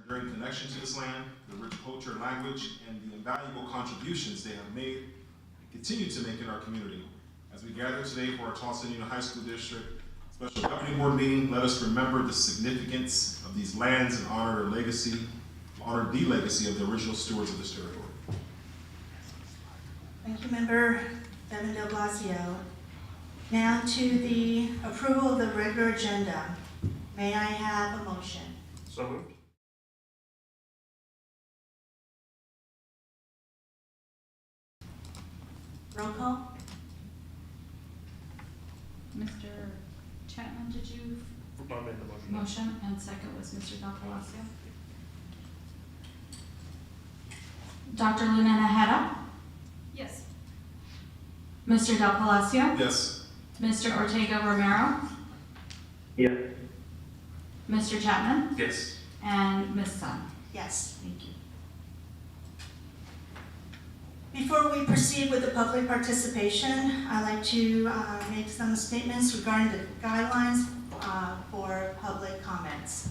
enduring connection to this land, the rich culture and language, and the invaluable contributions they have made and continue to make in our community. As we gather today for our Tolleson Union High School District Special Governing Board meeting, let us remember the significance of these lands and honor the legacy of the original stewards of this territory. Thank you, Member Devin de Blasio. Now to the approval of the regular agenda. May I have a motion? So moved. Roll call. Mr. Chapman, did you? I made the motion. Motion, and second was Mr. Del Palacio. Dr. Luna Najera? Yes. Mr. Del Palacio? Yes. Mr. Ortega Romero? Yes. Mr. Chapman? Yes. And Ms. Sun? Yes. Thank you. Before we proceed with the public participation, I'd like to make some statements regarding the guidelines for public comments.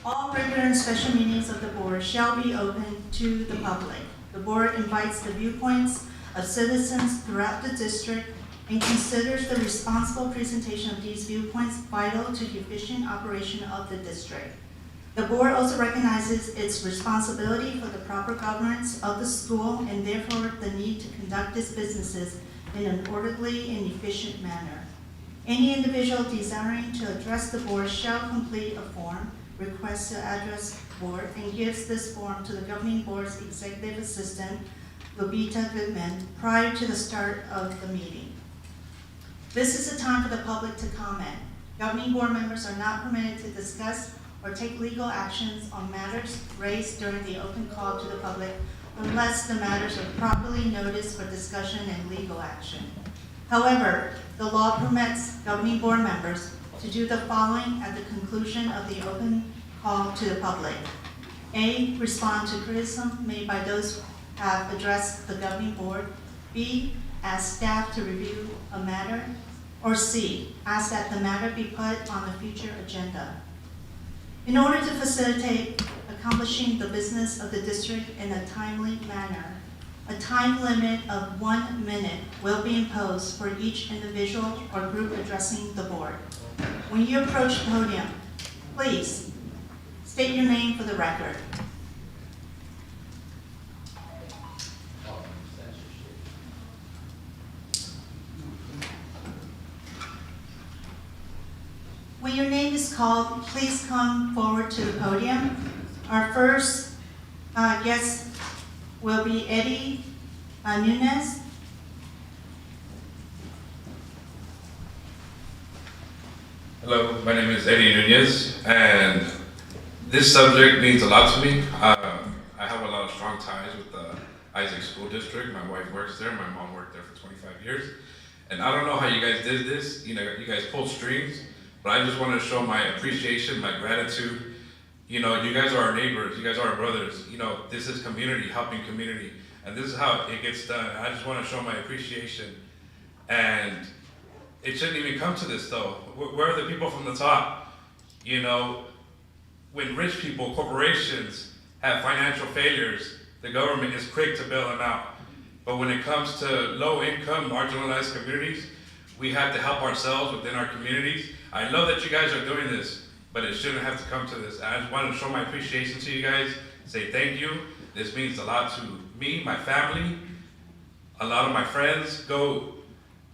All regular and special meetings of the board shall be open to the public. The board invites the viewpoints of citizens throughout the district and considers the responsible presentation of these viewpoints vital to the efficient operation of the district. The board also recognizes its responsibility for the proper governance of the school and therefore the need to conduct its businesses in an orderly and efficient manner. Any individual desiring to address the board shall complete a form, request to address board, and gives this form to the governing board's executive assistant, Lobita Goodman, prior to the start of the meeting. This is a time for the public to comment. Governing board members are not permitted to discuss or take legal actions on matters raised during the open call to the public unless the matters are properly noticed for discussion and legal action. However, the law permits governing board members to do the following at the conclusion of the open call to the public. A, respond to criticism made by those who have addressed the governing board. B, ask staff to review a matter. Or C, ask that the matter be put on a future agenda. In order to facilitate accomplishing the business of the district in a timely manner, a time limit of 1 minute will be imposed for each individual or group addressing the board. When you approach the podium, please state your name for the record. When your name is called, please come forward to the podium. Our first guest will be Eddie Nunez. Hello, my name is Eddie Nunez, and this subject means a lot to me. I have a lot of strong ties with the Isaac School District. My wife works there, my mom worked there for 25 years. And I don't know how you guys did this, you guys pulled strings, but I just want to show my appreciation, my gratitude. You guys are our neighbors, you guys are our brothers. This is community, helping community, and this is how it gets done. I just want to show my appreciation. And it shouldn't even come to this though. Where are the people from the top? When rich people, corporations have financial failures, the government is quick to bail them out. But when it comes to low income, marginalized communities, we have to help ourselves within our communities. I love that you guys are doing this, but it shouldn't have to come to this. I just want to show my appreciation to you guys, say thank you. This means a lot to me, my family, a lot of my friends go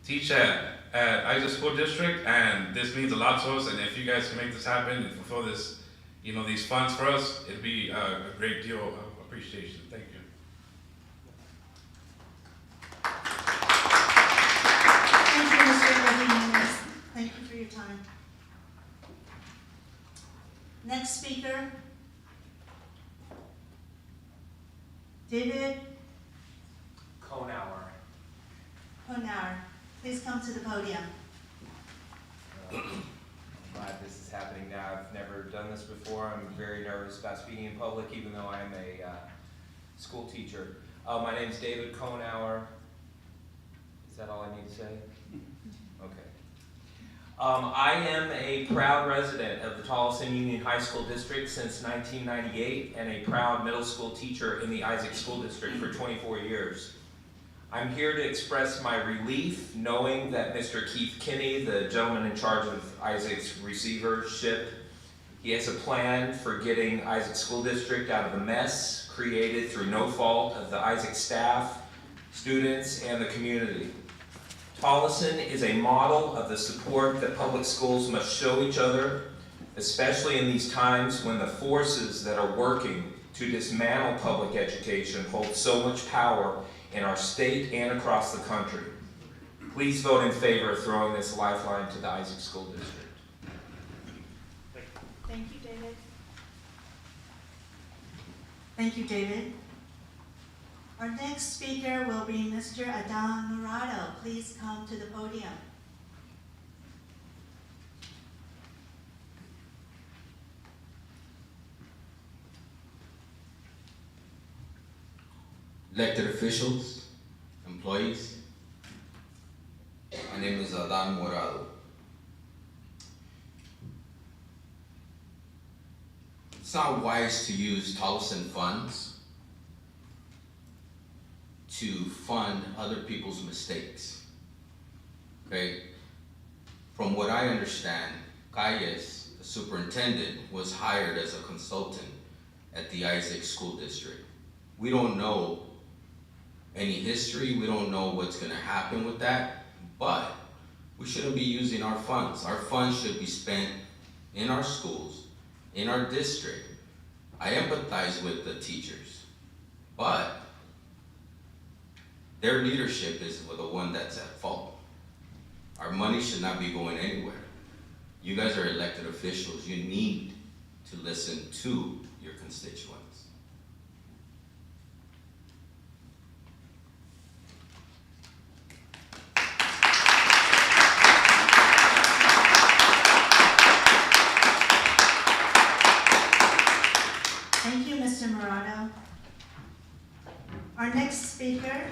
teach at Isaac School District, and this means a lot to us. And if you guys can make this happen and fulfill this, these funds for us, it'd be a great deal of appreciation. Thank you. Thank you, Mr. Rodriguez. Thank you for your time. Next speaker, David Konauer. Honauer. Please come to the podium. I'm glad this is happening now. I've never done this before. I'm very nervous about speaking in public, even though I am a school teacher. My name is David Konauer. Is that all I need to say? Okay. I am a proud resident of the Tolleson Union High School District since 1998 and a proud middle school teacher in the Isaac School District for 24 years. I'm here to express my relief knowing that Mr. Keith Kinney, the gentleman in charge of Isaac's receivership, he has a plan for getting Isaac School District out of the mess created through no fault of the Isaac staff, students, and the community. Tolleson is a model of the support that public schools must show each other, especially in these times when the forces that are working to dismantle public education hold so much power in our state and across the country. Please vote in favor of throwing this lifeline to the Isaac School District. Thank you, David. Thank you, David. Our next speaker will be Mr. Adam Murado. Please come to the podium. Elected officials, employees, my name is Adan Morado. It's not wise to use Tolleson funds to fund other people's mistakes, okay? From what I understand, Calles, the superintendent, was hired as a consultant at the Isaac School District. We don't know any history, we don't know what's gonna happen with that, but we shouldn't be using our funds. Our funds should be spent in our schools, in our district. I empathize with the teachers, but their leadership is the one that's at fault. Our money should not be going anywhere. You guys are elected officials. You need to listen to your constituents. Thank you, Mr. Murado. Our next speaker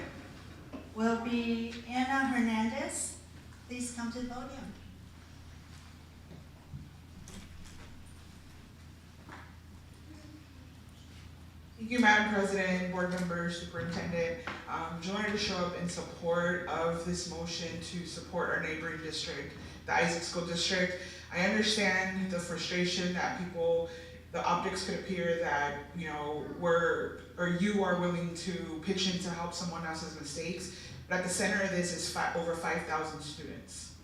will be Ana Hernandez. Please come to the podium. Thank you, Madam President, board members, superintendent. Just wanted to show up in support of this motion to support our neighboring district, the Isaac School District. I understand the frustration that people, the optics could appear that, you know, you are willing to pitch in to help someone else's mistakes, but at the center of this is over 5,000 students.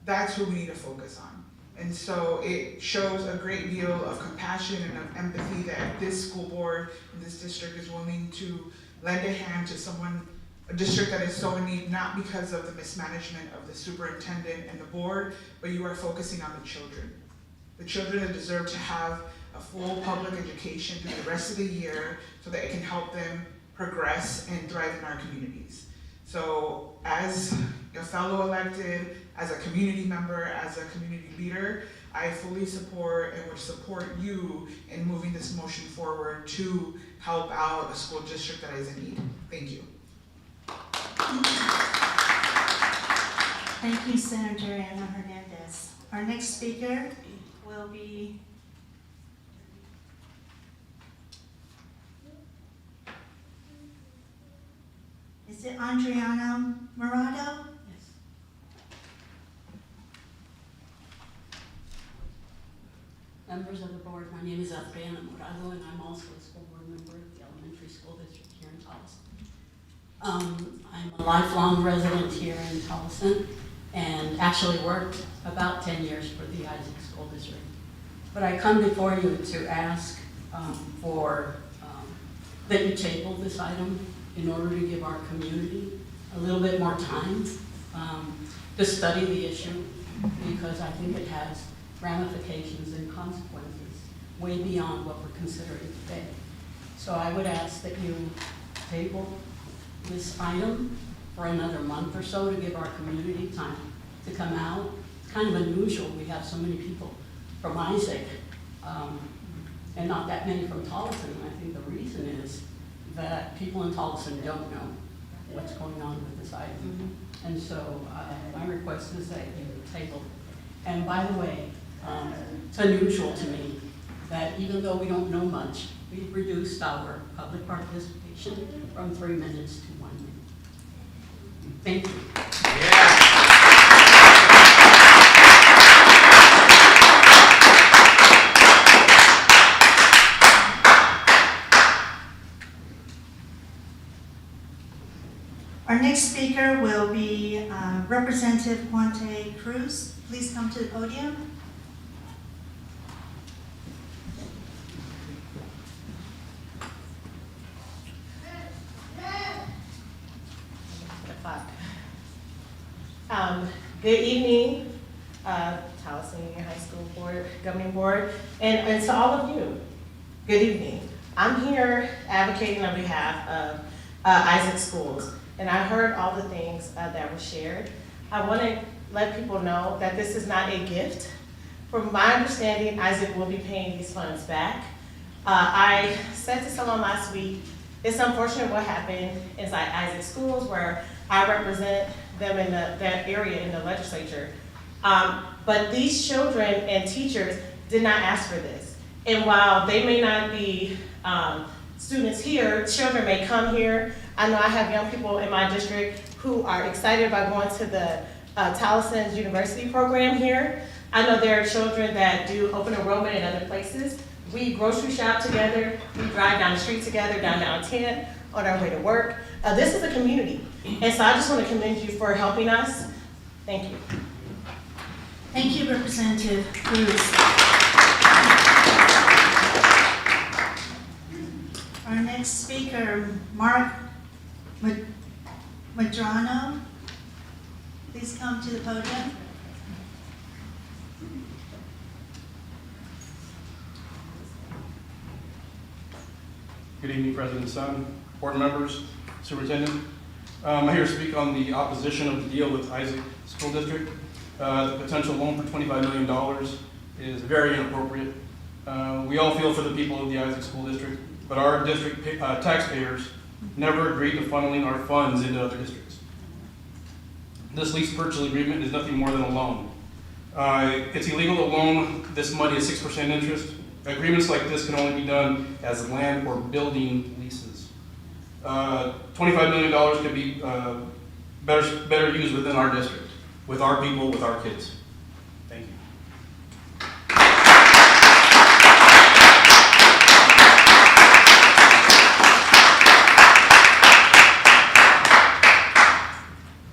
That's who we need to focus on. And so it shows a great deal of compassion and of empathy that this school board and this district is willing to lend a hand to someone, a district that is so in need, not because of the mismanagement of the superintendent and the board, but you are focusing on the children. The children that deserve to have a full public education through the rest of the year so that it can help them progress and thrive in our communities. So as a fellow elected, as a community member, as a community leader, I fully support and would support you in moving this motion forward to help out a school district that is in need. Thank you. Thank you, Senator Ana Hernandez. Our next speaker will be is it Adriana Murado? Yes. Members of the board, my name is Adriana Morado, and I'm also a school board member of the elementary school district here in Tolleson. I'm a lifelong resident here in Tolleson and actually worked about 10 years for the Isaac School District. But I come before you to ask that you table this item in order to give our community a little bit more time to study the issue, because I think it has ramifications and consequences way beyond what we're considering today. So I would ask that you table this item for another month or so to give our community time to come out. It's kind of unusual, we have so many people from Isaac and not that many from Tolleson. And I think the reason is that people in Tolleson don't know what's going on with this item. And so my request is that you table And by the way, it's unusual to me that even though we don't know much, we've reduced our public participation from 3 minutes to 1 minute. Thank you. Our next speaker will be Representative Puente Cruz. Please come to the podium. Good evening, Tolleson Union High School Board, Governing Board, and to all of you, good evening. I'm here advocating on behalf of Isaac Schools, and I heard all the things that were shared. I want to let people know that this is not a gift. From my understanding, Isaac will be paying these funds back. I said to someone last week, it's unfortunate what happened inside Isaac Schools, where I represent them in that area in the legislature. But these children and teachers did not ask for this. And while they may not be students here, children may come here. I know I have young people in my district who are excited about going to the Tolleson's university program here. I know there are children that do open enrollment in other places. We grocery shop together, we drive down the street together, down 10 on our way to work. This is a community. And so I just want to commend you for helping us. Thank you. Thank you, Representative Cruz. Our next speaker, Mark Madrano. Please come to the podium. Good evening, President Sun, board members, superintendent. I'm here to speak on the opposition of the deal with Isaac School District. The potential loan for $25 million is very inappropriate. We all feel for the people of the Isaac School District, but our district taxpayers never agreed to funneling our funds into other districts. This lease purchase agreement is nothing more than a loan. It's illegal to loan this money at 6% interest. Agreements like this can only be done as land or building leases. $25 million could be better used within our district, with our people, with our kids. Thank you.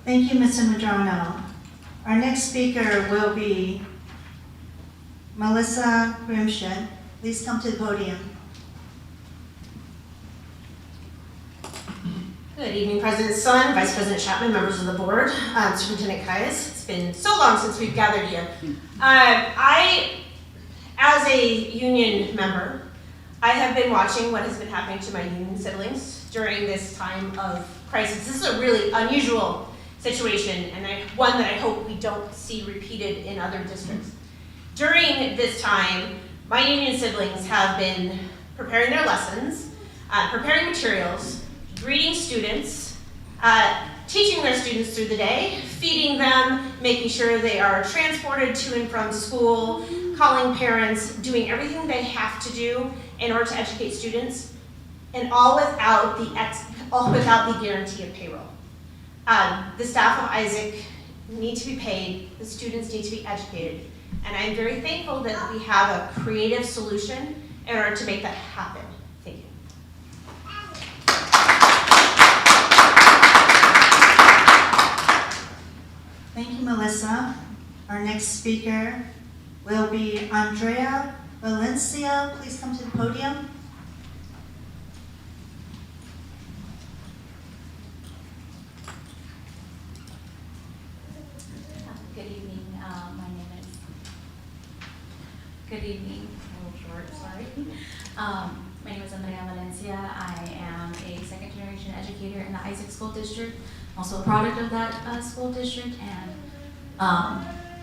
Thank you, Mr. Madrano. Our next speaker will be Melissa Grimshed. Please come to the podium. Good evening, President Sun, Vice President Chapman, members of the board, Superintendent Caius. It's been so long since we've gathered here. As a union member, I have been watching what has been happening to my union siblings during this time of crisis. This is a really unusual situation, and one that I hope we don't see repeated in other districts. During this time, my union siblings have been preparing their lessons, preparing materials, greeting students, teaching their students through the day, feeding them, making sure they are transported to and from school, calling parents, doing everything they have to do in order to educate students, and all without the guarantee of payroll. The staff of Isaac need to be paid, the students need to be educated, and I'm very thankful that we have a creative solution in order to make that happen. Thank you. Thank you, Melissa. Our next speaker will be Andrea Valencia. Please come to the podium. Good evening. Good evening. A little short, sorry. My name is Andrea Valencia. I am a second generation educator in the Isaac School District, also a product of that school district,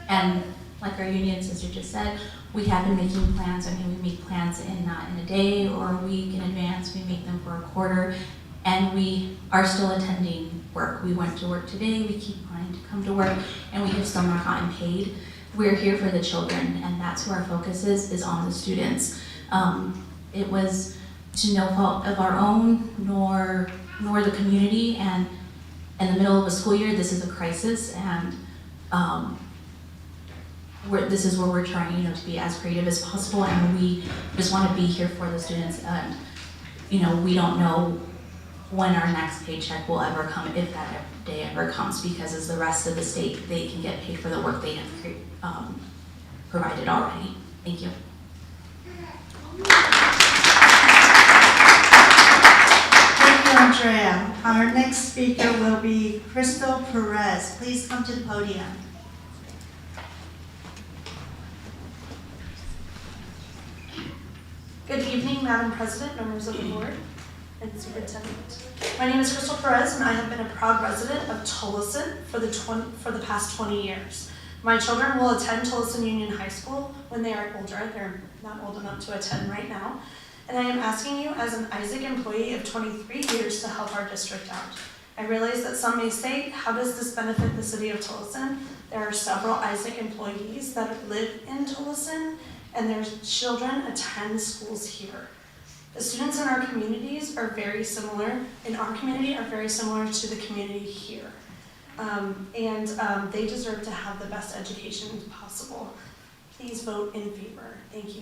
and like our union sister just said, we have been making plans. I mean, we make plans not in a day or a week in advance. We make them for a quarter, and we are still attending work. We went to work today. We keep wanting to come to work, and we have still not gotten paid. we're here for the children, and that's where our focus is on the students. It was to no fault of our own, nor the community, and in the middle of a school year, this is a crisis, and this is where we're trying, to be as creative as possible, and we just want to be here for the students, and, we don't know when our next paycheck will ever come, if that day ever comes, because as the rest of the state, they can get paid for the work they have provided already. Thank you. Thank you, Andrea. Our next speaker will be Crystal Perez. Please come to the podium. Good evening, Madam President, members of the board, and Superintendent. My name is Crystal Perez, and I have been a proud resident of Tolleson for the past 20 years. My children will attend Tolleson Union High School when they are older. They're not old enough to attend right now. And I am asking you as an Isaac employee of 23 years to help our district out. I realize that some may say, how does this benefit the city of Tolleson? There are several Isaac employees that live in Tolleson, and their children attend schools here. The students in our communities are very similar, in our community are very similar to the community here. They deserve to have the best education possible. Please vote in favor. Thank you.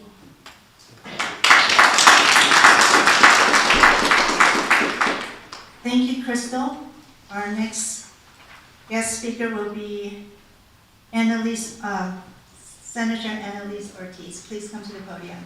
Thank you, Crystal. Our next guest speaker will be Senator Annalise Ortiz. Please come to the podium.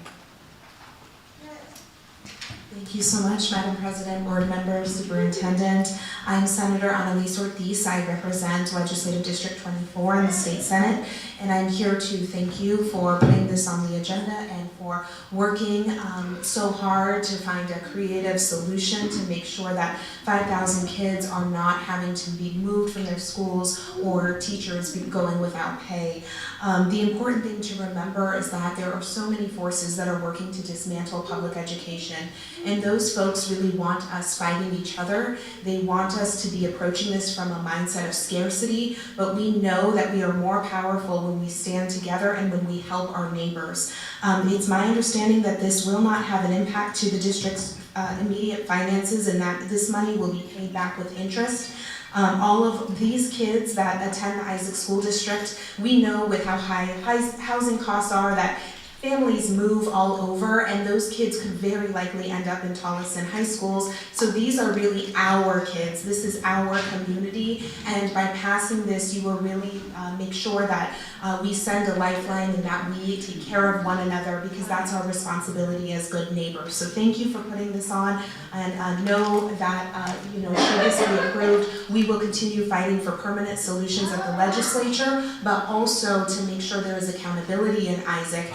Thank you so much, Madam President, board members, superintendent. I'm Senator Annalise Ortiz. I represent Legislative District 24 in the State Senate, and I'm here to thank you for putting this on the agenda and for working so hard to find a creative solution to make sure that 5,000 kids are not having to be moved from their schools or teachers going without pay. The important thing to remember is that there are so many forces that are working to dismantle public education, and those folks really want us fighting each other. They want us to be approaching this from a mindset of scarcity, but we know that we are more powerful when we stand together and when we help our neighbors. It's my understanding that this will not have an impact to the district's immediate finances, and that this money will be paid back with interest. All of these kids that attend the Isaac School District, we know with how high housing costs are that families move all over, and those kids could very likely end up in Tolleson high schools. So these are really our kids. This is our community, and by passing this, you will really make sure that we send a lifeline and that we take care of one another, because that's our responsibility as good neighbors. So thank you for putting this on, and know that should this be approved, we will continue fighting for permanent solutions at the legislature, but also to make sure there is accountability in Isaac.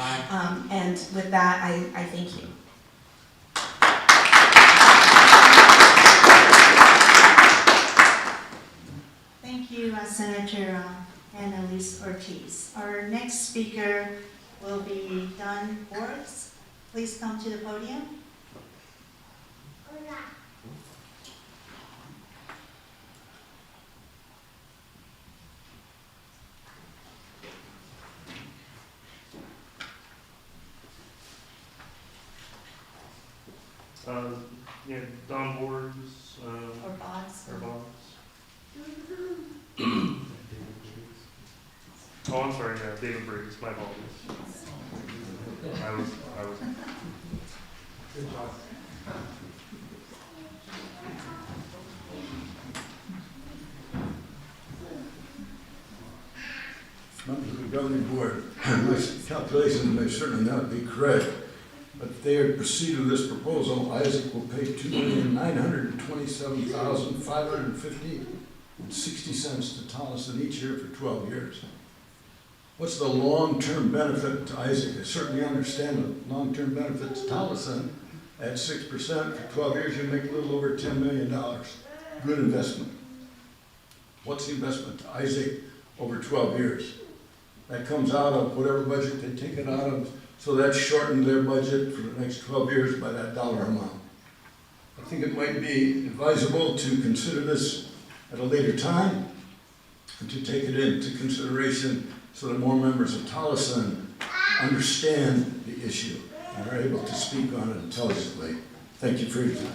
And with that, I thank you. Thank you, Senator Annalise Ortiz. Our next speaker will be Don Boris. Please come to the podium. Don Boards, Or Boggs. or Boggs. Oh, I'm sorry, David Briggs, my apologies. I was. Good job. Members of the governing board, my calculations may certainly not be correct, but if they proceed with this proposal, Isaac will pay $2,927,550.60 to Tolleson each year for 12 years. What's the long-term benefit to Isaac? I certainly understand the long-term benefit to Tolleson. At 6% for 12 years, you make a little over $10 million. Good investment. What's the investment to Isaac over 12 years? That comes out of whatever budget they take it out of, so that shortened their budget for the next 12 years by that dollar amount. I think it might be advisable to consider this at a later time and to take it into consideration so that more members of Tolleson understand the issue and are able to speak on it intelligently. Thank you for your time.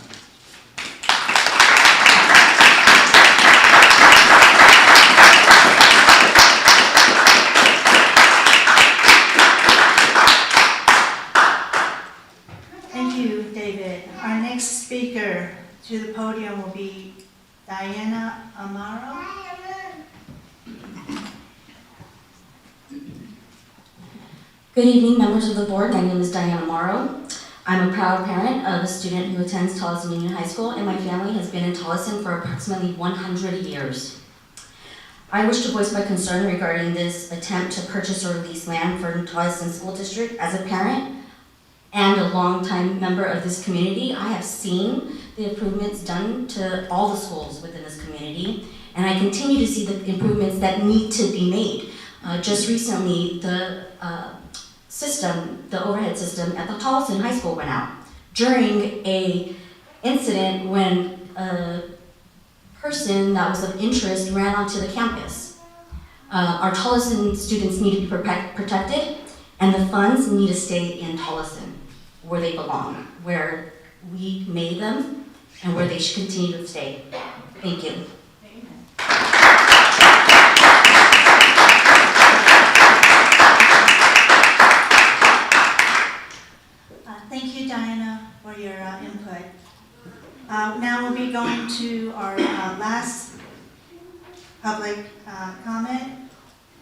Thank you, David. Our next speaker to the podium will be Diana Amaro. Good evening, members of the board. My name is Diana Morrow. I'm a proud parent of a student who attends Tolleson Union High School, and my family has been in Tolleson for approximately 100 years. I wish to voice my concern regarding this attempt to purchase or lease land for Tolleson School District. As a parent and a longtime member of this community, I have seen the improvements done to all the schools within this community, and I continue to see the improvements that need to be made. Just recently, the overhead system at the Tolleson High School went out during a incident when a person that was of interest ran onto the campus. Our Tolleson students need to be protected, and the funds need to stay in Tolleson, where they belong, where we made them, and where they should continue to stay. Thank you. Thank you, Diana, for your input. Now we'll be going to our last public comment.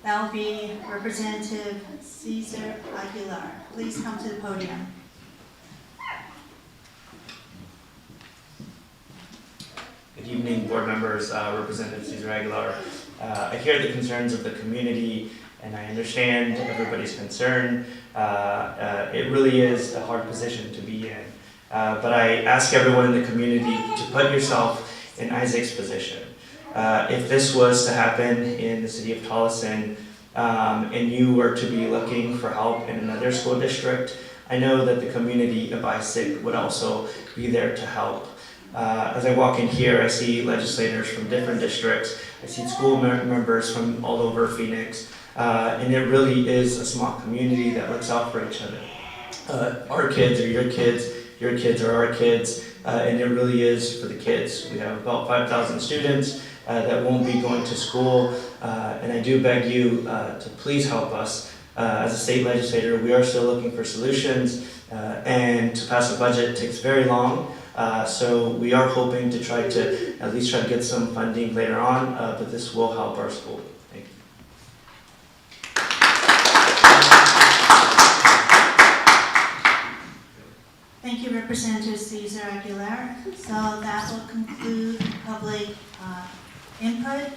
That will be Representative Cesar Aguilar. Please come to the podium. Good evening, board members, Representative Cesar Aguilar. I hear the concerns of the community, and I understand everybody's concern. It really is a hard position to be in. But I ask everyone in the community to put yourself in Isaac's position. If this was to happen in the city of Tolleson, and you were to be looking for help in another school district, I know that the community of Isaac would also be there to help. As I walk in here, I see legislators from different districts. I see school members from all over Phoenix. And it really is a small community that looks out for each other. Our kids are your kids are our kids, and it really is for the kids. We have about 5,000 students that won't be going to school, and I do beg you to please help us. As a state legislator, we are still looking for solutions, and to pass a budget takes very long. So we are hoping to at least try to get some funding later on, but this will help our school. Thank you. Thank you, Representative Cesar Aguilar. So that will conclude public input.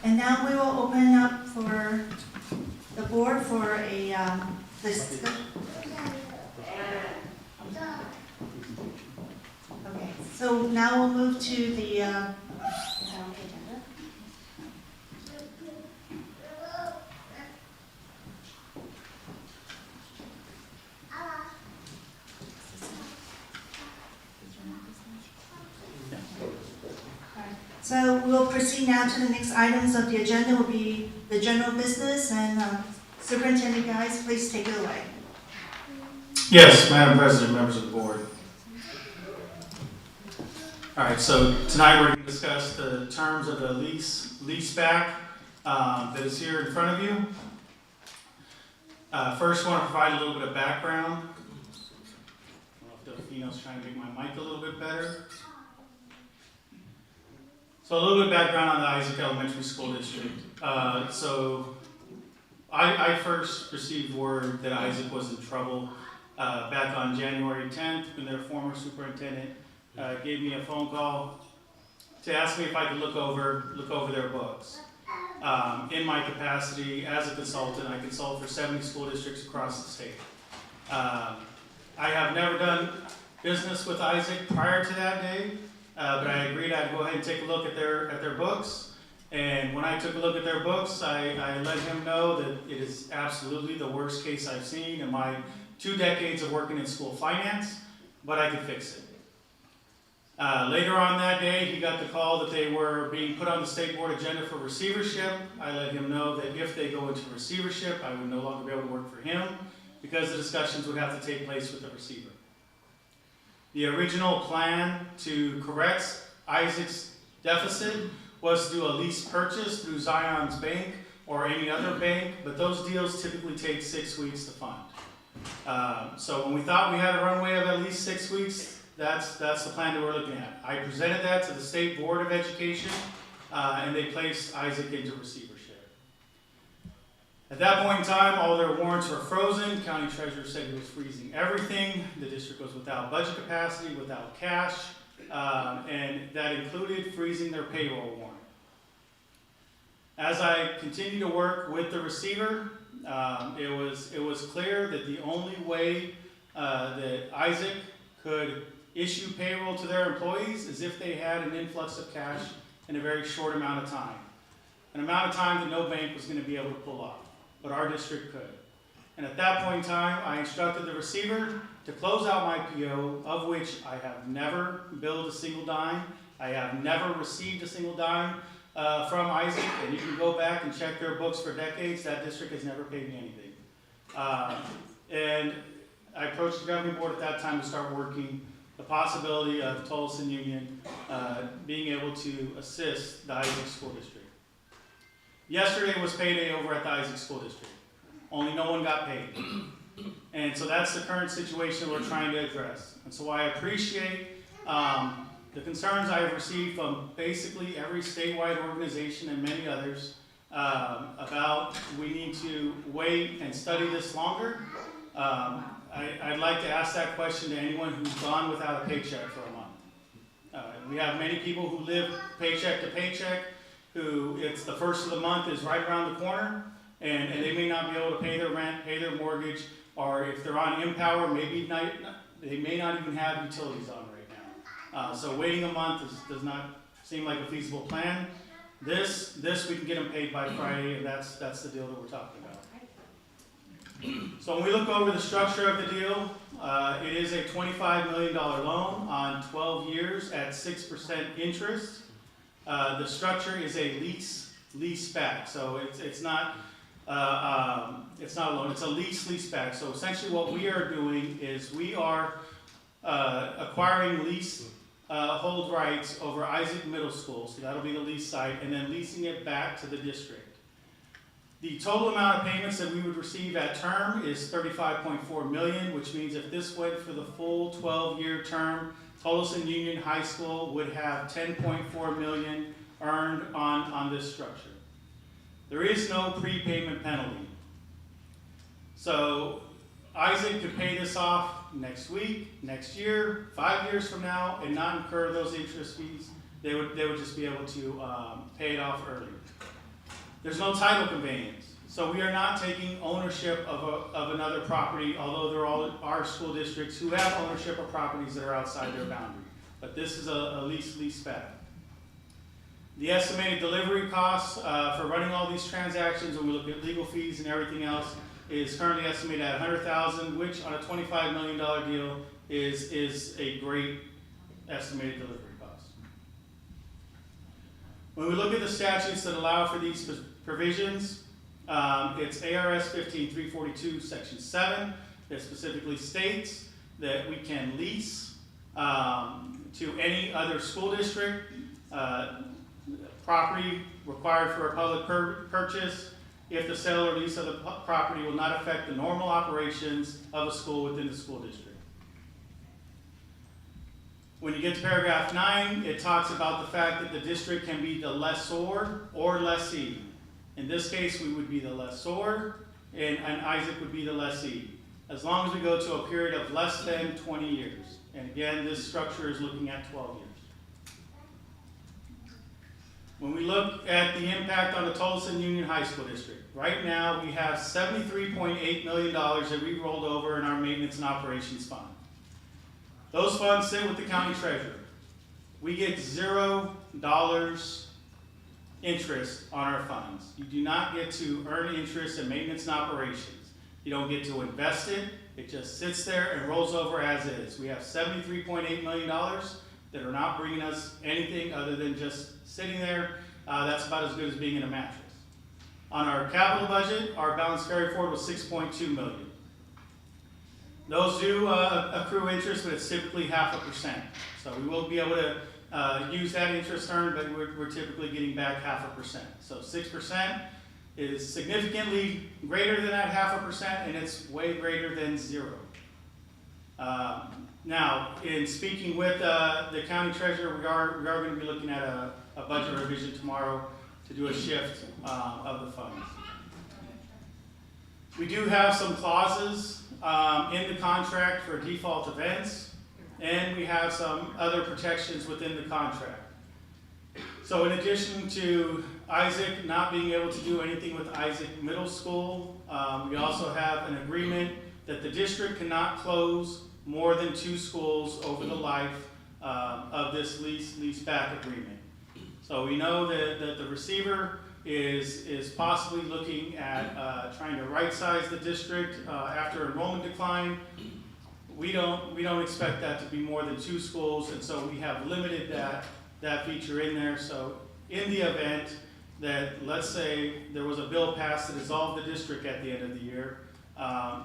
And now we will open up for the board for a discussion. Okay, so now we'll move to the So we'll proceed now to the next items of the agenda will be the general business, and Superintendent Guys, please take it away. Yes, Madam President, members of the board. All right, so tonight we're going to discuss the terms of the leaseback that is here in front of you. First, I want to provide a little bit of background. I don't know if Delfino's trying to make my mic a little bit better. So a little bit of background on the Isaac Elementary School District. So I first received word that Isaac was in trouble back on January 10th when their former superintendent gave me a phone call to ask me if I could look over their books. In my capacity as a consultant, I consult for 70 school districts across the state. I have never done business with Isaac prior to that day. But I agreed I'd go ahead and take a look at their books. And when I took a look at their books, I let him know that it is absolutely the worst case I've seen in my 2 decades of working in school finance, but I could fix it. Later on that day, he got the call that they were being put on the state board agenda for receivership. I let him know that if they go into receivership, I would no longer be able to work for him because the discussions would have to take place with the receiver. The original plan to correct Isaac's deficit was to do a lease purchase through Zion's Bank or any other bank, but those deals typically take 6 weeks to fund. So when we thought we had a runway of at least 6 weeks, that's the plan that we're looking at. I presented that to the State Board of Education, and they placed Isaac into receivership. At that point in time, all their warrants were frozen. County Treasurer said he was freezing everything. The district was without budget capacity, without cash, and that included freezing their payroll warrant. As I continued to work with the receiver, it was clear that the only way that Isaac could issue payroll to their employees is if they had an influx of cash in a very short amount of time. An amount of time that no bank was going to be able to pull off, but our district could. And at that point in time, I instructed the receiver to close out my PO, of which I have never billed a single dime. I have never received a single dime from Isaac, and you can go back and check their books for decades. That district has never paid me anything. And I approached the governing board at that time to start working the possibility of Tolleson Union being able to assist the Isaac School District. Yesterday was payday over at the Isaac School District. Only no one got paid. And so that's the current situation we're trying to address. And so I appreciate the concerns I have received from basically every statewide organization and many others about we need to wait and study this longer. I'd like to ask that question to anyone who's gone without a paycheck for a month. We have many people who live paycheck to paycheck, who it's the first of the month is right around the corner, and they may not be able to pay their rent, pay their mortgage, or if they're on Empower, maybe not, they may not even have utilities on right now. So waiting a month does not seem like a feasible plan. This we can get them paid by Friday, and that's the deal that we're talking about. So when we look over the structure of the deal, it is a $25 million loan on 12 years at 6% interest. The structure is a lease back, so it's not a loan, it's a lease back. So essentially what we are doing is we are acquiring lease hold rights over Isaac Middle School, so that'll be the lease site, and then leasing it back to the district. The total amount of payments that we would receive at term is $35.4 million, which means if this went for the full 12-year term, Tolleson Union High School would have $10.4 million earned on this structure. There is no prepayment penalty. So Isaac could pay this off next week, next year, 5 years from now, and not incur those interest fees. They would just be able to pay it off early. There's no title conveyance. So we are not taking ownership of another property, although there are school districts who have ownership of properties that are outside their boundary. But this is a lease back. The estimated delivery costs for running all these transactions, when we look at legal fees and everything else, is currently estimated at $100,000, which on a $25 million deal is a great estimated delivery cost. When we look at the statutes that allow for these provisions, it's ARS 15342 Section 7 that specifically states that we can lease to any other school district property required for a public purchase if the sale or lease of the property will not affect the normal operations of a school within the school district. When you get to paragraph 9, it talks about the fact that the district can be the lessor or lessee. In this case, we would be the lessor, and Isaac would be the lessee, as long as we go to a period of less than 20 years. And again, this structure is looking at 12 years. When we look at the impact on the Tolleson Union High School District, right now we have $73.8 million that we rolled over in our maintenance and operations fund. Those funds sit with the county treasurer. We get $0 interest on our funds. You do not get to earn interest in maintenance and operations. You don't get to invest it. It just sits there and rolls over as is. We have $73.8 million that are not bringing us anything other than just sitting there. That's about as good as being in a mattress. On our capital budget, our balance carry forward was $6.2 million. Those do accrue interest, but it's typically 0.5%. So we will be able to use that interest earned, but we're typically getting back 0.5%. So 6% is significantly greater than that 0.5%, and it's way greater than 0. Now, in speaking with the county treasurer, we are going to be looking at a budget revision tomorrow to do a shift of the funds. We do have some clauses in the contract for default events, and we have some other protections within the contract. So in addition to Isaac not being able to do anything with Isaac Middle School, we also have an agreement that the district cannot close more than 2 schools over the life of this lease-back agreement. So we know that the receiver is possibly looking at trying to right-size the district after enrollment decline. We don't expect that to be more than 2 schools, and so we have limited that feature in there. So in the event that, let's say, there was a bill passed to dissolve the district at the end of the year,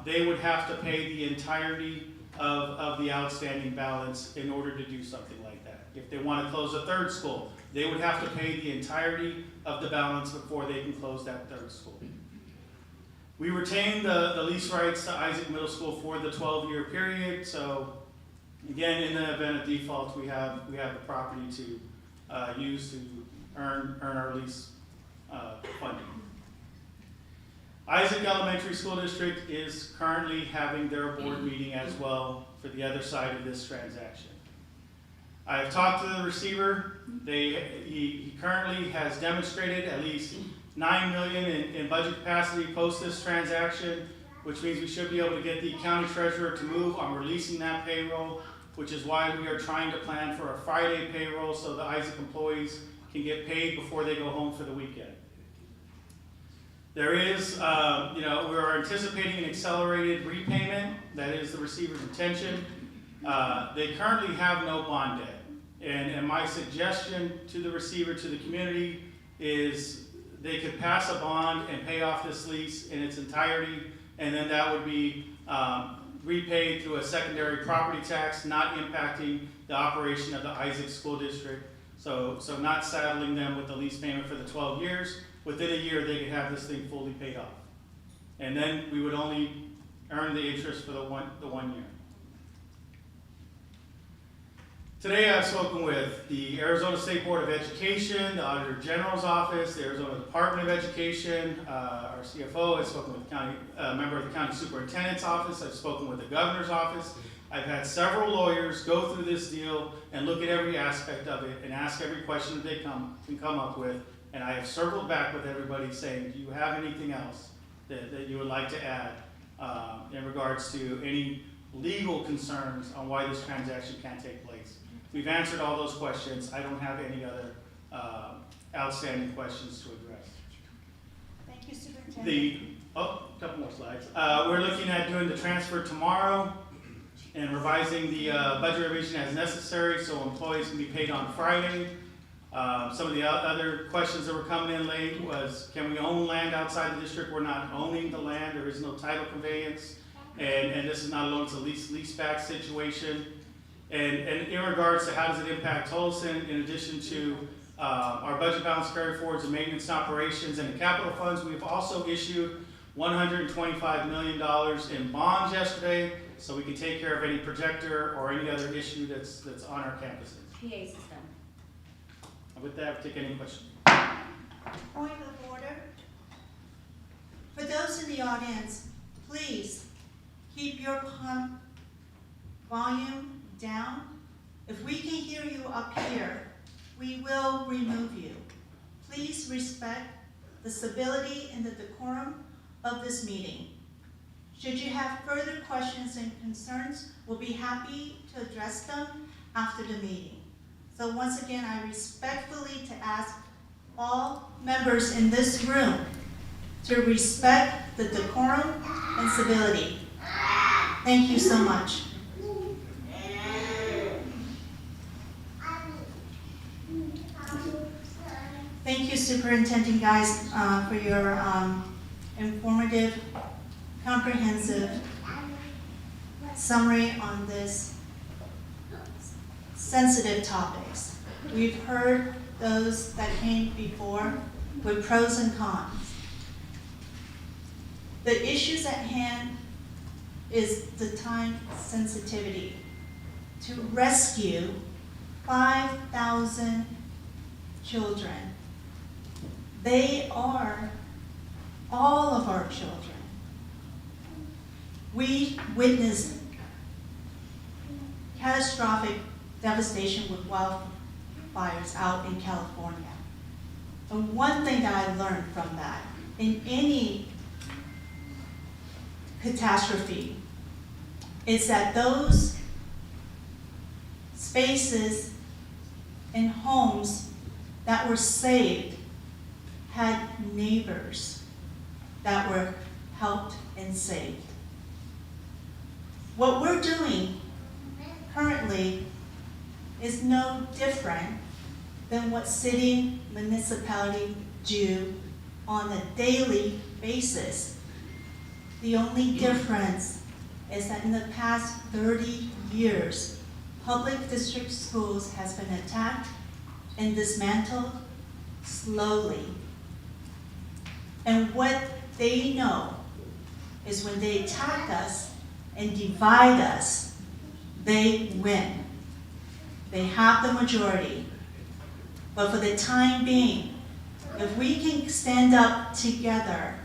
they would have to pay the entirety of the outstanding balance in order to do something like that. If they want to close a 3rd school, they would have to pay the entirety of the balance before they can close that 3rd school. We retain the lease rights to Isaac Middle School for the 12-year period. So again, in the event of default, we have the property to use to earn our lease funding. Isaac Elementary School District is currently having their board meeting as well for the other side of this transaction. I have talked to the receiver. He currently has demonstrated at least $9 million in budget capacity post this transaction, which means we should be able to get the county treasurer to move on releasing that payroll, which is why we are trying to plan for a Friday payroll so the Isaac employees can get paid before they go home for the weekend. There is, we are anticipating an accelerated repayment. That is the receiver's intention. They currently have no bond debt. And my suggestion to the receiver, to the community, is they could pass a bond and pay off this lease in its entirety, and then that would be repaid through a secondary property tax, not impacting the operation of the Isaac School District. So not saddling them with the lease payment for the 12 years. Within a year, they could have this thing fully paid off. And then we would only earn the interest for the one year. Today I've spoken with the Arizona State Board of Education, the Auditor General's Office, the Arizona Department of Education, our CFO. I've spoken with a member of the County Superintendent's Office. I've spoken with the Governor's Office. I've had several lawyers go through this deal and look at every aspect of it and ask every question that they can come up with. And I have circled back with everybody saying, do you have anything else that you would like to add in regards to any legal concerns on why this transaction can't take place? We've answered all those questions. I don't have any other outstanding questions to address. Thank you, Superintendent. A couple more slides. We're looking at doing the transfer tomorrow and revising the budget revision as necessary so employees can be paid on Friday. Some of the other questions that were coming in late was, can we own land outside the district? We're not owning the land. There is no title conveyance. And this is not a loan, it's a lease-back situation. And in regards to how does it impact Tolleson, in addition to our budget balance carry forwards and maintenance operations and the capital funds, we've also issued $125 million in bonds yesterday, so we can take care of any projector or any other issue that's on our campuses. PA system. And with that, we'll take any questions. Point of order. For those in the audience, please keep your volume down. If we can hear you up here, we will remove you. Please respect the civility and the decorum of this meeting. Should you have further questions and concerns, we'll be happy to address them after the meeting. So once again, I respectfully to ask all members in this room to respect the decorum and civility. Thank you so much. Thank you, Superintendent guys, for your informative, comprehensive summary on this sensitive topics. We've heard those that came before with pros and cons. The issues at hand is the time sensitivity to rescue 5,000 children. They are all of our children. We witnessed catastrophic devastation with wildfires out in California. And one thing that I learned from that, in any catastrophe, is that those spaces and homes that were saved had neighbors that were helped and saved. What we're doing currently is no different than what city municipalities do on a daily basis. The only difference is that in the past 30 years, public district schools has been attacked and dismantled slowly. And what they know is when they attack us and divide us, they win. They have the majority. But for the time being, if we can stand up together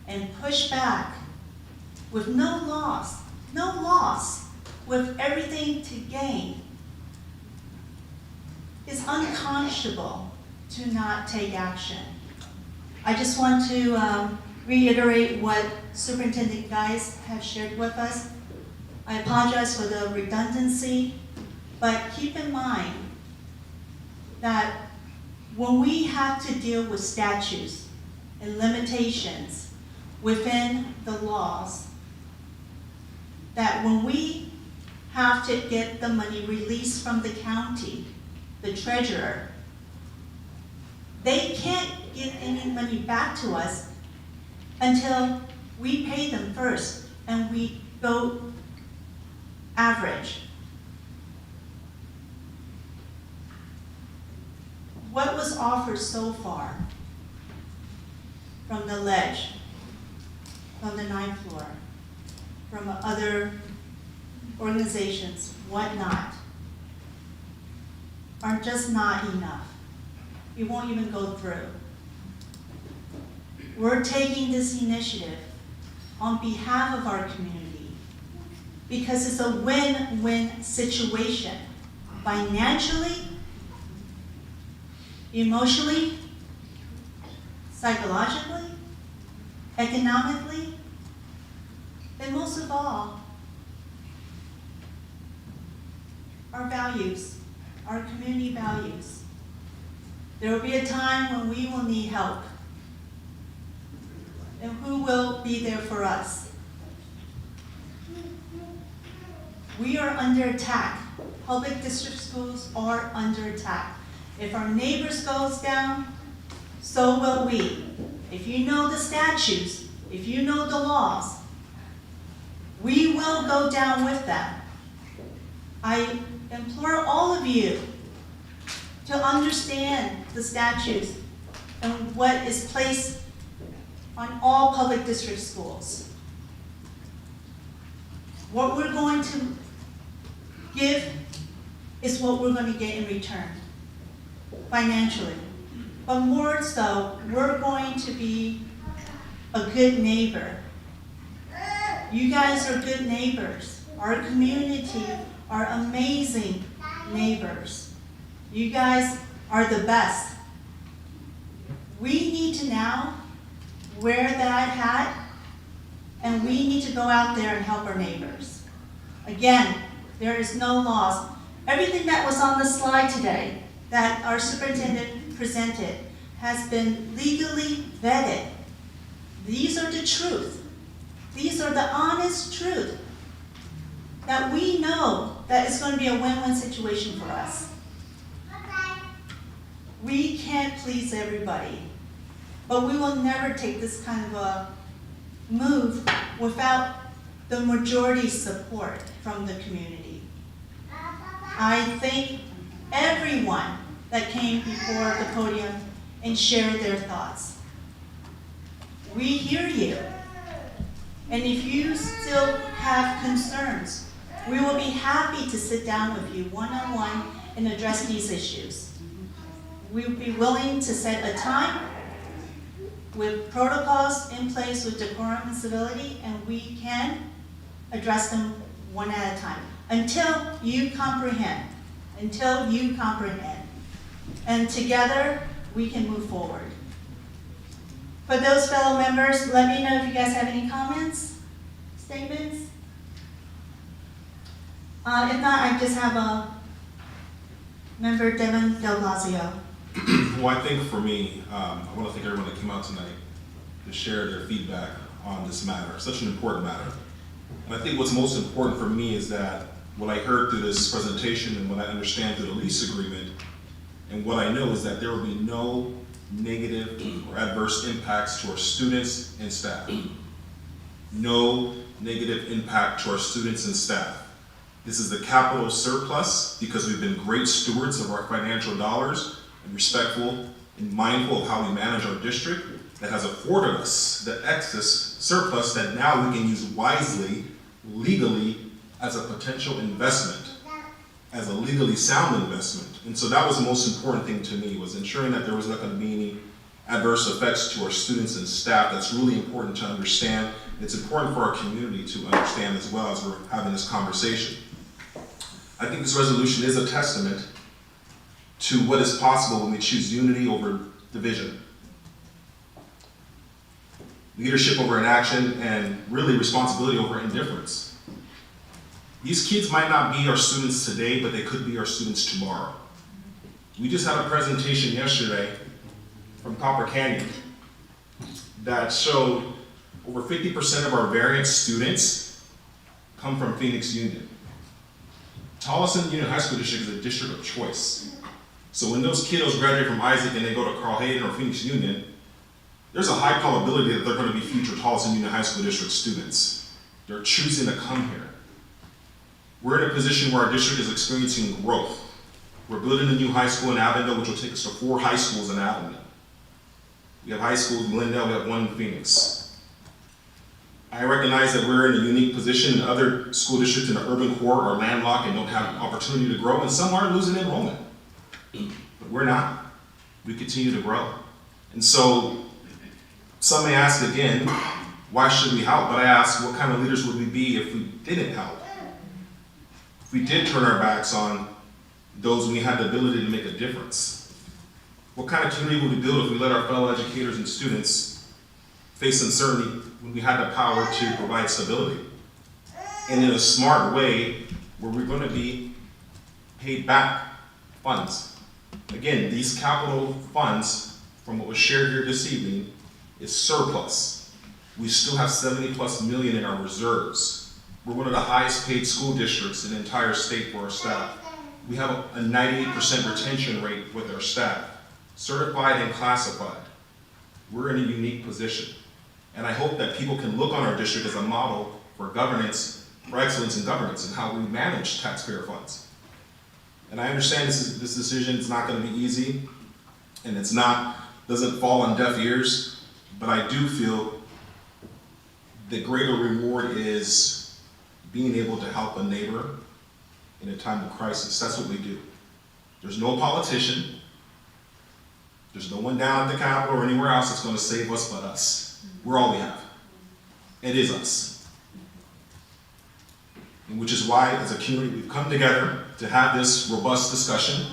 and push back with no loss, with everything to gain, it's unconscionable to not take action. I just want to reiterate what Superintendent Guys have shared with us. I apologize for the redundancy, but keep in mind that when we have to deal with statutes and limitations within the laws, that when we have to get the money released from the county, the treasurer, they can't give any money back to us until we pay them first and we go average. What was offered so far from the ledge, from the 9th floor, from other organizations, whatnot, are just not enough. It won't even go through. We're taking this initiative on behalf of our community because it's a win-win situation, financially, emotionally, psychologically, economically, and most of all, our values, our community values. There will be a time when we will need help. And who will be there for us? We are under attack. Public district schools are under attack. If our neighbors goes down, so will we. If you know the statutes, if you know the laws, we will go down with them. I implore all of you to understand the statutes and what is placed on all public district schools. What we're going to give is what we're going to get in return, financially. But more so, we're going to be a good neighbor. You guys are good neighbors. Our community are amazing neighbors. You guys are the best. We need to now wear that hat, and we need to go out there and help our neighbors. Again, there is no loss. Everything that was on the slide today that our superintendent presented has been legally vetted. These are the truth. These are the honest truth that we know that it's going to be a win-win situation for us. We can't please everybody, but we will never take this kind of a move without the majority support from the community. I thank everyone that came before the podium and shared their thoughts. We hear you. And if you still have concerns, we will be happy to sit down with you one-on-one and address these issues. We will be willing to set a time with protocols in place with decorum and civility, and we can address them one at a time until you comprehend, and together we can move forward. For those fellow members, let me know if you guys have any comments, statements. If not, I just have a member, Devin Del Blasio. Well, I think for me, I want to thank everyone that came out tonight to share their feedback on this matter, such an important matter. And I think what's most important for me is that what I heard through this presentation and what I understand through the lease agreement, and what I know is that there will be no negative or adverse impacts to our students and staff. No negative impact to our students and staff. This is the capital surplus because we've been great stewards of our financial dollars and respectful and mindful of how we manage our district that has afforded us the excess surplus that now we can use wisely, legally, as a potential investment, as a legally sound investment. And so that was the most important thing to me, was ensuring that there was not going to be any adverse effects to our students and staff. That's really important to understand. It's important for our community to understand as well as we're having this conversation. I think this resolution is a testament to what is possible when we choose unity over division. Leadership over inaction, and really responsibility over indifference. These kids might not be our students today, but they could be our students tomorrow. We just had a presentation yesterday from Copper Canyon that showed over 50% of our variant students come from Phoenix Union. Tolleson Union High School District is a district of choice. So when those kiddos graduate from Isaac and they go to Carl Hayden or Phoenix Union, there's a high probability that they're going to be future Tolleson Union High School District students. They're choosing to come here. We're in a position where our district is experiencing growth. We're building a new high school in Avondale, which will take us to 4 high schools in Avondale. We have high schools in Glendale, we have 1 in Phoenix. I recognize that we're in a unique position, and other school districts in the urban core are landlocked and don't have an opportunity to grow, and some are losing enrollment. But we're not. We continue to grow. And so, some may ask again, why should we help? But I ask, what kind of leaders would we be if we didn't help? If we did turn our backs on those when we had the ability to make a difference? What kind of community would we build if we let our fellow educators and students face uncertainty when we had the power to provide stability? And in a smart way, where we're going to be paid back funds. Again, these capital funds, from what was shared here this evening, is surplus. We still have 70+ million in our reserves. We're one of the highest paid school districts in the entire state for our staff. We have a 98% retention rate with our staff, certified and classified. We're in a unique position. And I hope that people can look on our district as a model for governance, for excellence in governance and how we manage taxpayer funds. And I understand this decision is not going to be easy, and doesn't fall on deaf ears, but I do feel the greater reward is being able to help a neighbor in a time of crisis. That's what we do. There's no politician, there's no one down at the Capitol or anywhere else that's going to save us but us. We're all we have. It is us. And which is why, as a community, we've come together to have this robust discussion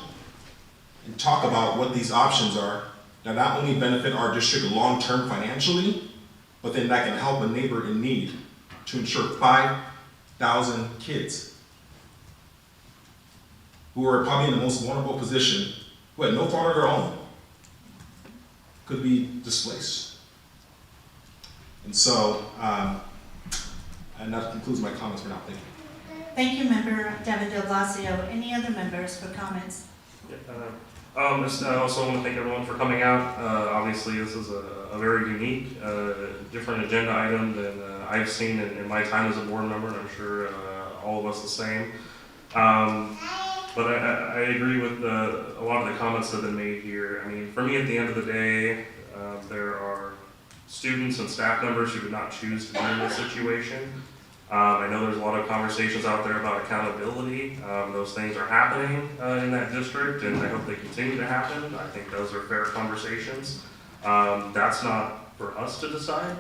and talk about what these options are that not only benefit our district long-term financially, but then that can help a neighbor in need to ensure 5,000 kids who are probably in the most vulnerable position, who had no fault of their own, could be displaced. And so, and that concludes my comments for now. Thank you. Thank you, Member Devin Del Blasio. Any other members for comments? Yeah, I also want to thank everyone for coming out. Obviously, this is a very unique, different agenda item than I've seen in my time as a board member, and I'm sure all of us the same. But I agree with a lot of the comments that have been made here. I mean, for me, at the end of the day, there are students and staff members who did not choose to be in this situation. I know there's a lot of conversations out there about accountability. Those things are happening in that district, and I hope they continue to happen. I think those are fair conversations. That's not for us to decide.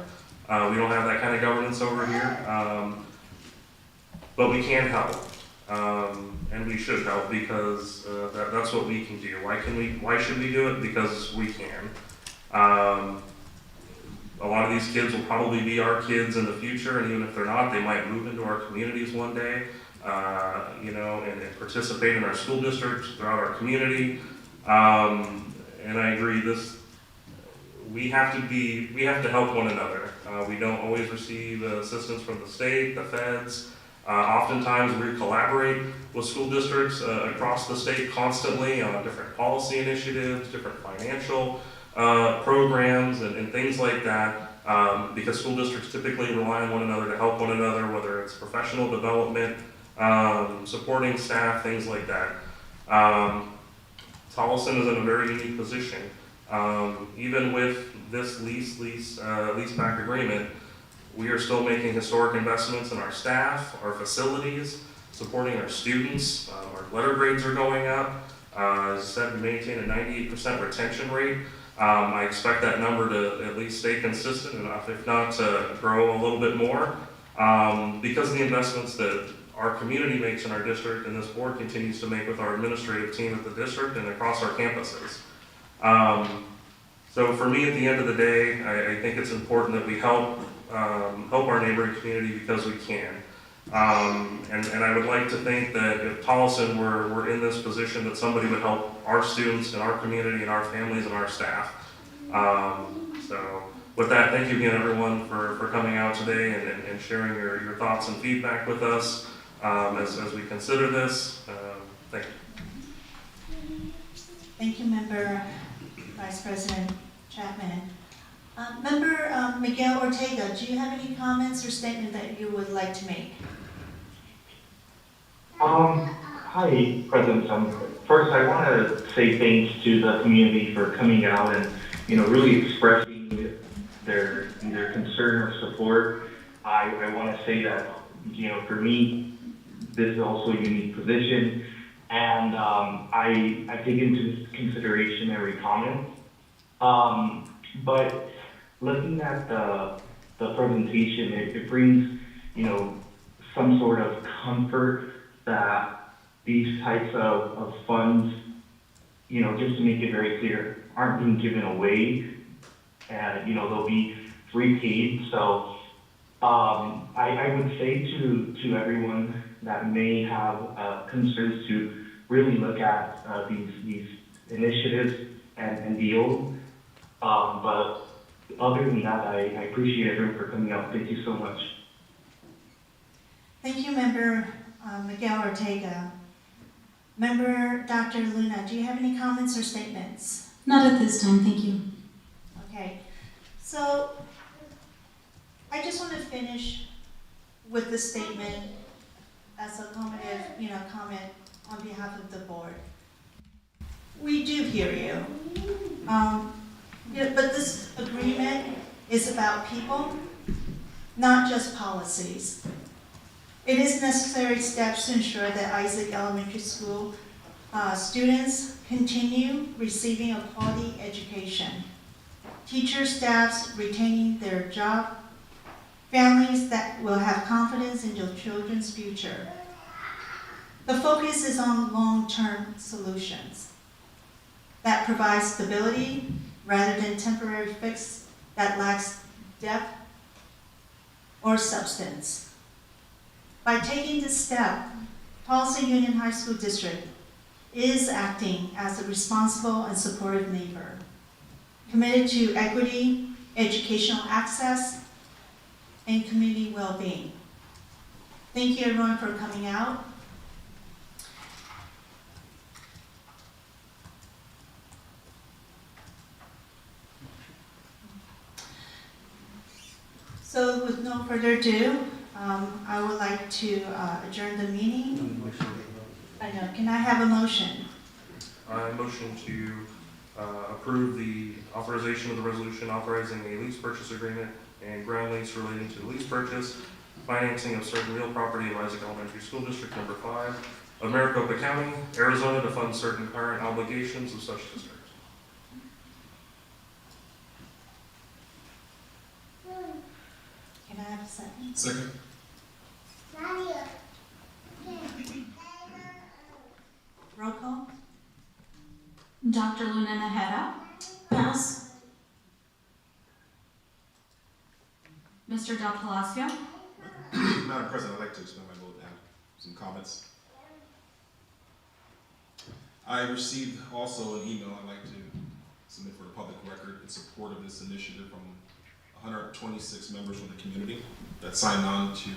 We don't have that kind of governance over here, but we can help, and we should help because that's what we can do. Why should we do it? Because we can. A lot of these kids will probably be our kids in the future, and even if they're not, they might move into our communities one day, you know, and participate in our school districts throughout our community. And I agree, we have to help one another. We don't always receive assistance from the state, the feds. Oftentimes we collaborate with school districts across the state constantly on different policy initiatives, different financial programs and things like that, because school districts typically rely on one another to help one another, whether it's professional development, supporting staff, things like that. Tolleson is in a very unique position. Even with this lease-back agreement, we are still making historic investments in our staff, our facilities, supporting our students. Our letter grades are going up. As I said, we maintain a 98% retention rate. I expect that number to at least stay consistent enough, if not to grow a little bit more, because of the investments that our community makes in our district and this board continues to make with our administrative team at the district and across our campuses. So for me, at the end of the day, I think it's important that we help our neighboring community because we can. And I would like to think that if Tolleson were in this position, that somebody would help our students and our community and our families and our staff. So with that, thank you again, everyone, for coming out today and sharing your thoughts and feedback with us as we consider this. Thank you. Thank you, Member Vice President Chapman. Member Miguel Ortega, do you have any comments or statement that you would like to make? Hi, President. First, I want to say thanks to the community for coming out and, really expressing their either concern or support. I want to say that, for me, this is also a unique position, and I take into consideration every comment. But looking at the presentation, it brings, some sort of comfort that these types of funds, just to make it very clear, aren't being given away, and they'll be repaid. So I would say to everyone that may have concerns to really look at these initiatives and deals. But other than that, I appreciate everyone for coming out. Thank you so much. Thank you, Member Miguel Ortega. Member Dr. Luna, do you have any comments or statements? Not at this time, thank you. Okay, so I just want to finish with the statement as a comment on behalf of the board. We do hear you, but this agreement is about people, not just policies. It is necessary steps to ensure that Isaac Elementary School students continue receiving a quality education, teachers, staffs retaining their job, families that will have confidence in their children's future. The focus is on long-term solutions that provide stability rather than temporary fix that lacks depth or substance. By taking this step, Tolleson Union High School District is acting as a responsible and supportive neighbor, committed to equity, educational access, and community well-being. Thank you everyone for coming out. So with no further ado, I would like to adjourn the meeting. I know, can I have a motion? I motion to approve the authorization of the resolution authorizing a lease purchase agreement and ground lease relating to the lease purchase, financing of certain real property of Isaac Elementary School District Number 5 of Maricopa County, Arizona, to fund certain current obligations of such district. Can I have a second? Second. Roll call? Dr. Luna Najera. Pass. Mr. Del Palacio. Madam President, I'd like to explain my vote and have some comments. I received also an email I'd like to submit for the public record in support of this initiative from 126 members from the community that signed on to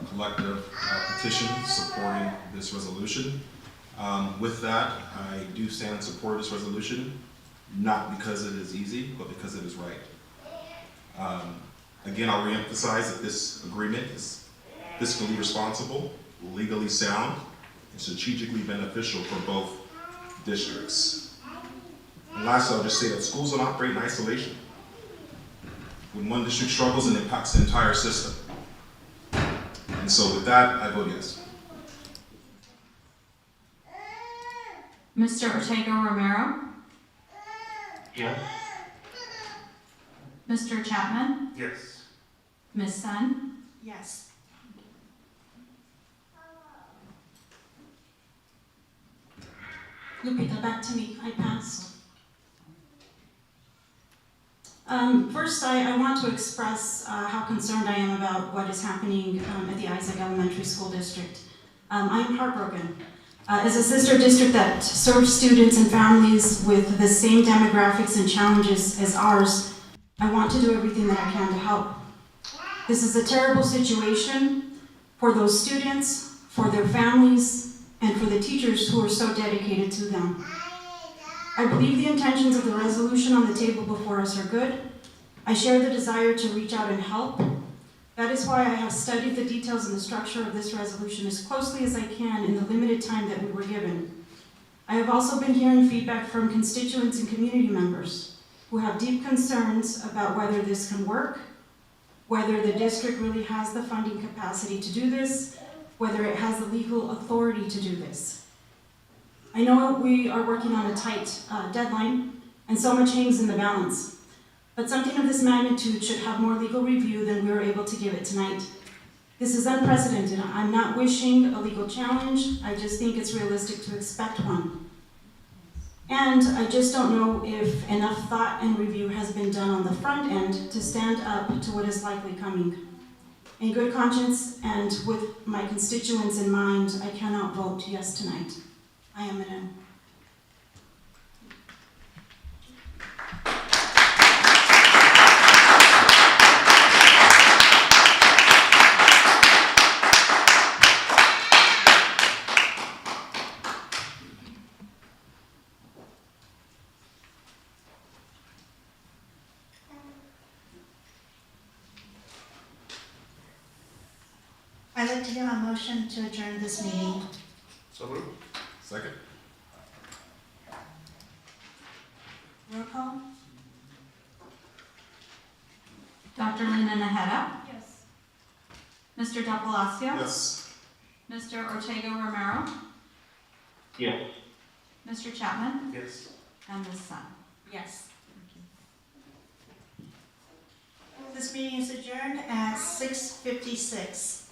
a collective petition supporting this resolution. With that, I do stand in support of this resolution, not because it is easy, but because it is right. Again, I'll reemphasize that this agreement is fiscally responsible, legally sound, and strategically beneficial for both districts. And lastly, I'll just say that schools don't operate in isolation. When one district struggles, it impacts the entire system. And so with that, I vote yes. Mr. Ortega Romero. Yes. Mr. Chapman. Yes. Ms. Sun. Yes. Lupita, back to me. I pass. First, I want to express how concerned I am about what is happening at the Isaac Elementary School District. I am heartbroken. As a sister district that serves students and families with the same demographics and challenges as ours, I want to do everything that I can to help. This is a terrible situation for those students, for their families, and for the teachers who are so dedicated to them. I believe the intentions of the resolution on the table before us are good. I share the desire to reach out and help. That is why I have studied the details and the structure of this resolution as closely as I can in the limited time that we were given. I have also been hearing feedback from constituents and community members who have deep concerns about whether this can work, whether the district really has the funding capacity to do this, whether it has the legal authority to do this. I know we are working on a tight deadline, and so much hangs in the balance. But something of this magnitude should have more legal review than we were able to give it tonight. This is unprecedented. I'm not wishing a legal challenge. I just think it's realistic to expect one. And I just don't know if enough thought and review has been done on the front end to stand up to what is likely coming. In good conscience and with my constituents in mind, I cannot vote yes tonight. I am a no. I'd like to give a motion to adjourn this meeting. So moved. Second. Roll call? Dr. Luna Najera. Yes. Mr. Del Palacio. Yes. Mr. Ortega Romero. Yes. Mr. Chapman. Yes. And Ms. Sun. Yes. This meeting is adjourned at 6:56.